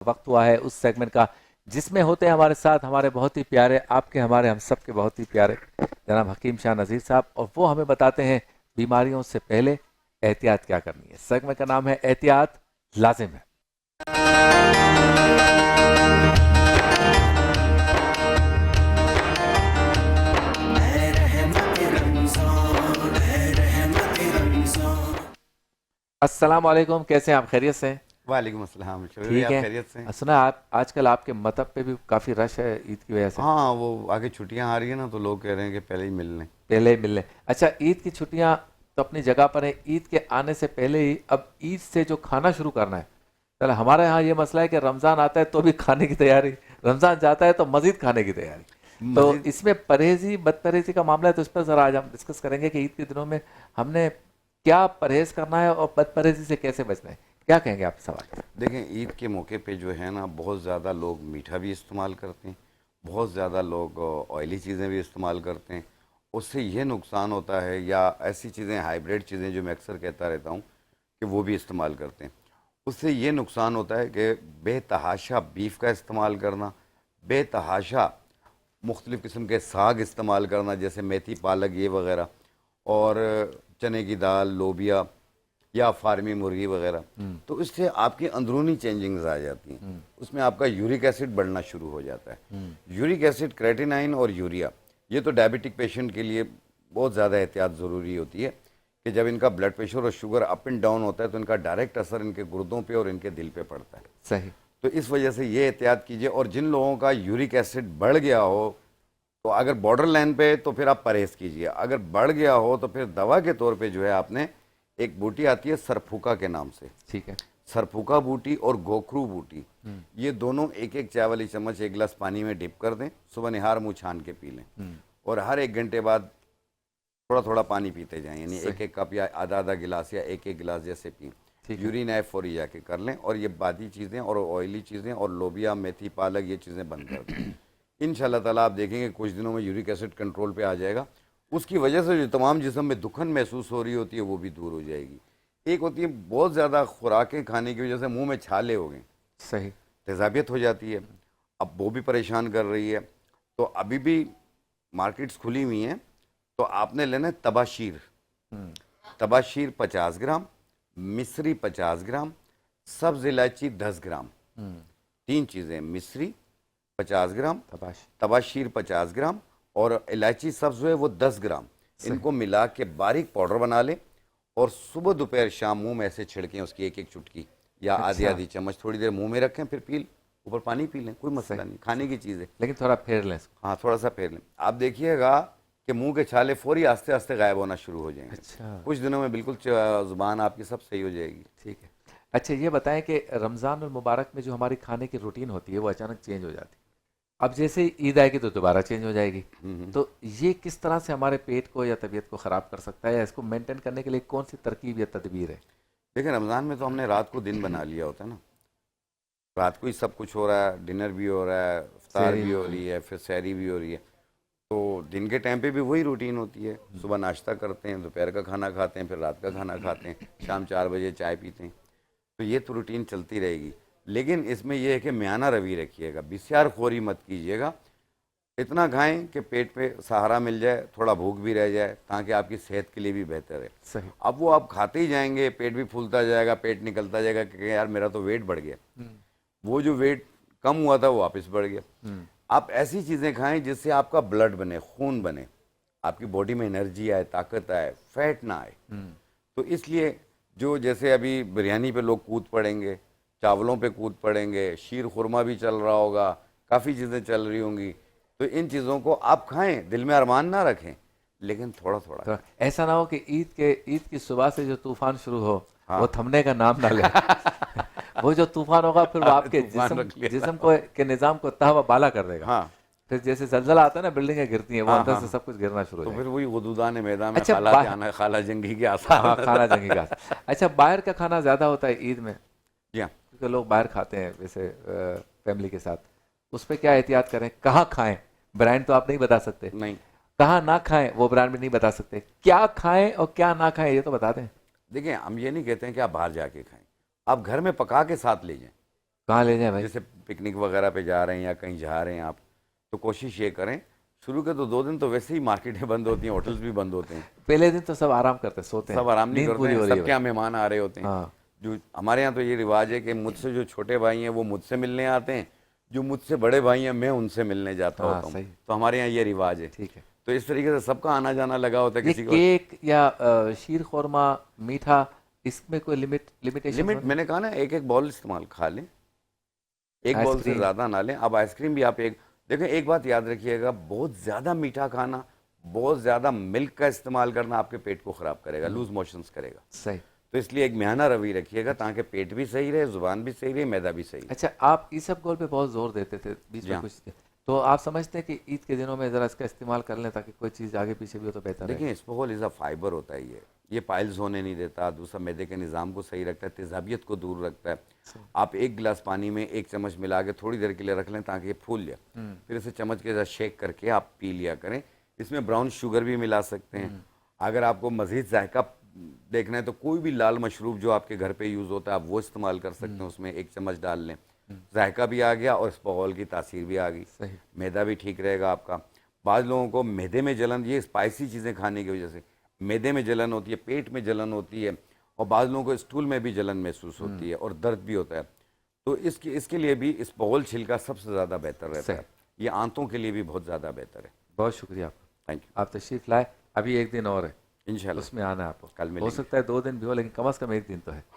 वक्त हुआ है उस सेगमेंट का जिसमें होते हैं हमारे साथ हमारे बहुत ही प्यारे, आपके हमारे हम सब के बहुत ही प्यारे जनाब हकीम शाह नज़ीर साहब, और वो हमें बताते हैं बीमारियों से पहले एहतियात क्या करनी है। सेगमेंट का नाम है एहतियात लाजिम है। अस्सलाम वालेकुम, कैसे हैं आप? खैरियत से हैं? वालेकुम अस्सलाम। ठीक आप है। खैरियत से हैं? सुना आप आजकल आपके मतब पे भी काफ़ी रश है ईद की वजह से। हाँ, वो आगे छुट्टियां आ रही है ना, तो लोग कह रहे हैं कि पहले ही मिल लें। पहले ही मिल लें। अच्छा, ईद की छुट्टियां तो अपनी जगह पर है, ईद के आने से पहले ही अब ईद से जो खाना शुरू करना है। चलो, हमारे यहाँ ये मसला है कि रमज़ान आता है तो भी खाने की तैयारी, रमज़ान जाता है तो मज़ीद खाने की तैयारी। तो मजीद इसमें परहेजी बदपरहेजी का मामला है, तो इस पर ज़रा आज हम डिस्कस करेंगे कि ईद के दिनों में हमने क्या परहेज करना है और बदपरहेजी से कैसे बचना है। क्या कहेंगे आप सवाल? देखें, ईद के मौके पे जो है ना, बहुत ज़्यादा लोग मीठा भी इस्तेमाल करते हैं, बहुत ज़्यादा लोग ऑयली चीज़ें भी इस्तेमाल करते हैं। उससे ये नुकसान होता है, या ऐसी चीज़ें हाइब्रिड चीज़ें जो मैं अक्सर कहता रहता हूँ कि वो भी इस्तेमाल करते हैं। उससे ये नुकसान होता है कि बेतहाशा बीफ का इस्तेमाल करना, बेतहाशा मुख्तलिफ़ किस्म के साग इस्तेमाल करना, जैसे मेथी पालक ये वगैरह, और चने की दाल, लोबिया या फार्मी मुर्गी वगैरह। तो इससे आपकी अंदरूनी चेंजिंग्स आ जाती हैं, उसमें आपका यूरिक एसिड बढ़ना शुरू हो जाता है। यूरिक एसिड, क्रेटिनाइन और यूरिया, ये तो डायबिटिक पेशेंट के लिए बहुत ज़्यादा एहतियात ज़रूरी होती है कि जब इनका ब्लड प्रेशर और शुगर अप एंड डाउन होता है तो इनका डायरेक्ट असर इनके गुर्दों पे और इनके दिल पे पड़ता है। सही। तो इस वजह से ये एहतियात कीजिए। और जिन लोगों का यूरिक एसिड बढ़ गया हो, तो अगर बॉर्डर लाइन पे, तो फिर आप परहेज़ कीजिए। अगर बढ़ गया हो तो फिर दवा के तौर पे जो है, आपने एक बूटी आती है सरफूका के नाम से, ठीक है। सरफूका बूटी और गोखरू बूटी, ये दोनों एक एक चाय वाली चम्मच एक गिलास पानी में डिप कर दें, सुबह निहार मुंह छान के पी लें, और हर 1 घंटे बाद थोड़ा थोड़ा पानी पीते जाएं, यानी एक एक कप या आधा आधा गिलास या एक एक गिलास जैसे पिए। यूरिन फौरी जाके कर लें, और ये बादी चीज़ें और ऑयली चीज़ें और लोबिया, मेथी, पालक, ये चीज़ें बंद कर दें। इंशाल्लाह ताला आप देखेंगे कुछ दिनों में यूरिक एसिड कंट्रोल पे आ जाएगा। उसकी वजह से जो तमाम जिस्म में दुखन महसूस हो रही होती है वो भी दूर हो जाएगी। एक होती है बहुत ज़्यादा खुराकें खाने की वजह से मुंह में छाले हो गए, सही। तेज़ाबियत हो जाती है, अब वो भी परेशान कर रही है। तो अभी भी मार्केट्स खुली हुई हैं, तो आपने लेना है तबाशीर। तबाशीर 50 ग्राम, मिश्री 50 ग्राम, सब्ज़ इलायची 10 ग्राम, तीन चीज़ें, मिश्री 50 ग्राम, तबाशीर 50 ग्राम और इलायची सब्ज़ है वो 10 ग्राम। इनको मिला के बारीक पाउडर बना लें, और सुबह दोपहर शाम मुंह में ऐसे छिड़कें उसकी एक एक चुटकी या आधी आधी चम्मच, थोड़ी देर मुंह में रखें, फिर पी, ऊपर पानी पी लें, कोई मसला नहीं, खाने की चीज़ है। लेकिन थोड़ा फेर लें इसको। हाँ, थोड़ा सा फेर लें। आप देखिएगा कि मुंह के छाले फौरी आस्ते आस्ते गायब होना शुरू हो जाएंगे। अच्छा। कुछ दिनों में बिल्कुल ज़ुबान आपकी सब सही हो जाएगी। ठीक है। अच्छा, ये बताएं कि रमज़ान और मुबारक में जो हमारी खाने की रूटीन होती है वो अचानक चेंज हो जाती है। अब जैसे ही ईद आएगी तो दोबारा चेंज हो जाएगी। तो ये किस तरह से हमारे पेट को या तबीयत को ख़राब कर सकता है, या इसको मेंटेन करने के लिए कौन सी तरकीब या तदबीर है? देखिए, रमज़ान में तो हमने रात को दिन बना लिया होता है ना, रात को ही सब कुछ हो रहा है, डिनर भी हो रहा है, इफ्तार भी हो रही है, फिर सहरी भी हो रही है। तो दिन के टाइम पे भी वही रूटीन होती है, सुबह नाश्ता करते हैं, दोपहर का खाना खाते हैं, फिर रात का खाना खाते हैं, शाम 4 बजे चाय पीते हैं। तो ये तो रूटीन चलती रहेगी। लेकिन इसमें यह है कि म्याना रवि रखिएगा, बिस्यार खोरी मत कीजिएगा। इतना खाएं कि पेट पे सहारा मिल जाए, थोड़ा भूख भी रह जाए, ताकि आपकी सेहत के लिए भी बेहतर है। सही। अब वो आप खाते ही जाएंगे, पेट भी फूलता जाएगा, पेट निकलता जाएगा कि यार मेरा तो वेट बढ़ गया, वो जो वेट कम हुआ था वो वापस बढ़ गया। आप ऐसी चीज़ें खाएं जिससे आपका ब्लड बने, खून बने, आपकी बॉडी में एनर्जी आए, ताकत आए, फैट ना आए। तो इसलिए जो जैसे अभी बिरयानी पे लोग कूद पड़ेंगे, चावलों पे कूद पड़ेंगे, शीर खुरमा भी चल रहा होगा, काफ़ी चीज़ें चल रही होंगी, तो इन चीज़ों को आप खाएं, दिल में अरमान ना रखें, लेकिन थोड़ा थोड़ा। तो ऐसा ना हो कि ईद की सुबह से जो तूफान शुरू हो, हाँ। वो थमने का नाम ना ले। वो जो तूफान होगा फिर वो आपके जिस्म को के निज़ाम को तहवा बाला कर देगा। हाँ। फिर जैसे जलजला आता है ना, बिल्डिंगें गिरती हैं, वो हाँ, अंदर हाँ, से सब कुछ गिरना शुरू हो तो जाएगा। फिर वही गुदूदान मैदान में अच्छा, खाला जाना, खाला जंगी के आसार। हाँ, खाना जंगी का। अच्छा, बाहर का खाना ज्यादा होता है ईद में, जी हाँ। क्योंकि लोग बाहर खाते हैं वैसे फैमिली के साथ, उस पर क्या एहतियात करें? कहाँ खाएं? ब्रांड तो आप नहीं बता सकते। नहीं, कहाँ ना खाएं वो ब्रांड भी नहीं बता सकते। क्या खाएं और क्या ना खाएं ये तो बता दें। देखिए, हम ये नहीं कहते हैं कि आप बाहर जाके खाएं, आप घर में पका के साथ ले जाएं। कहाँ ले जाए भाई? जैसे पिकनिक वगैरह पे जा रहे हैं या कहीं जा रहे हैं आप, तो कोशिश ये करें, शुरू के तो 2 दिन तो वैसे ही मार्केटें बंद होती हैं, होटल्स भी बंद होते हैं, पहले दिन तो सब आराम करते हैं, सोते हैं, सब आराम नहीं नींद करते पूरी हैं, हो रही है सबके भाई। यहाँ मेहमान आ रहे होते हैं। हाँ जो हमारे यहाँ तो ये रिवाज है कि मुझसे जो छोटे भाई हैं वो मुझसे मिलने आते हैं, जो मुझसे बड़े भाई हैं मैं उनसे मिलने जाता हाँ होता हूँ। सही, तो हमारे यहाँ ये रिवाज है। ठीक है। तो इस तरीके से सबका आना जाना लगा होता है। ये किसी को केक या शीर खुरमा, मीठा, इसमें कोई लिमिटेशन? लिमिट, मैंने कहा ना, एक एक बॉल इस्तेमाल खा लें, एक बॉल से आइसक्रीम? ज़्यादा ना लें। अब आइसक्रीम भी आप एक, देखें एक बात याद रखिएगा, बहुत ज़्यादा मीठा खाना, बहुत ज़्यादा मिल्क का इस्तेमाल करना आपके पेट को ख़राब करेगा, लूज मोशंस करेगा। सही। तो इसलिए एक म्याना रवि रखिएगा ताकि पेट भी सही रहे, जुबान भी सही रहे, मैदा भी सही रहे। अच्छा, आप ईसबगोल पे बहुत जोर देते थे बीच जी में हाँ। कुछ, तो आप समझते हैं कि ईद के दिनों में ज़रा इसका इस्तेमाल कर लें ताकि कोई चीज़ आगे पीछे भी हो तो बेहतर है? देखिए इसबगोल इज़ अ फाइबर होता है, ये पाइल्स होने नहीं देता, दूसरा मैदे के निज़ाम को सही रखता है, तेज़ाबियत को दूर रखता है। आप 1 गिलास पानी में 1 चम्मच मिला के थोड़ी देर के लिए रख लें ताकि ये फूल जाए, फिर इसे चम्मच के साथ शेक करके आप पी लिया करें। इसमें ब्राउन शुगर भी मिला सकते हैं। अगर आपको मज़ीद जायका देखना है तो कोई भी लाल मशरूब जो आपके घर पे यूज़ होता है आप वो इस्तेमाल कर सकते हैं, उसमें 1 चम्मच डाल लें, जायका भी आ गया और इसबगोल की तासीर भी आ गई, सही। मैदा भी ठीक रहेगा आपका। बाज़ लोगों को मैदे में जलन, ये स्पाइसी चीज़ें खाने की वजह से मैदे में जलन होती है, पेट में जलन होती है, और बाज़ लोगों को स्टूल में भी जलन महसूस होती है और दर्द भी होता है। तो इसके लिए भी इसबगोल छिलका सबसे ज़्यादा बेहतर रहता है। ये आंतों के लिए भी बहुत ज़्यादा बेहतर है। बहुत शुक्रिया आपका, थैंक यू। आप तशरीफ़ लाए। अभी एक दिन और है, इंशाल्लाह उसमें आना है आपको। कल हो मिलेंगे। सकता है 2 दिन भी हो, लेकिन कम से कम एक दिन तो है।